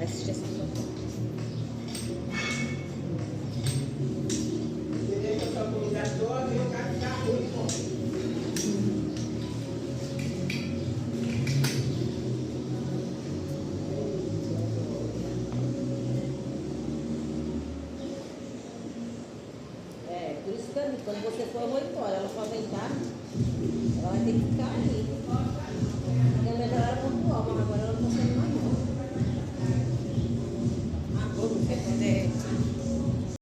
assistir essa foto. Por isso que quando você for, eu vou embora. Ela for aumentar, ela vai ter que ficar ali. Porque ela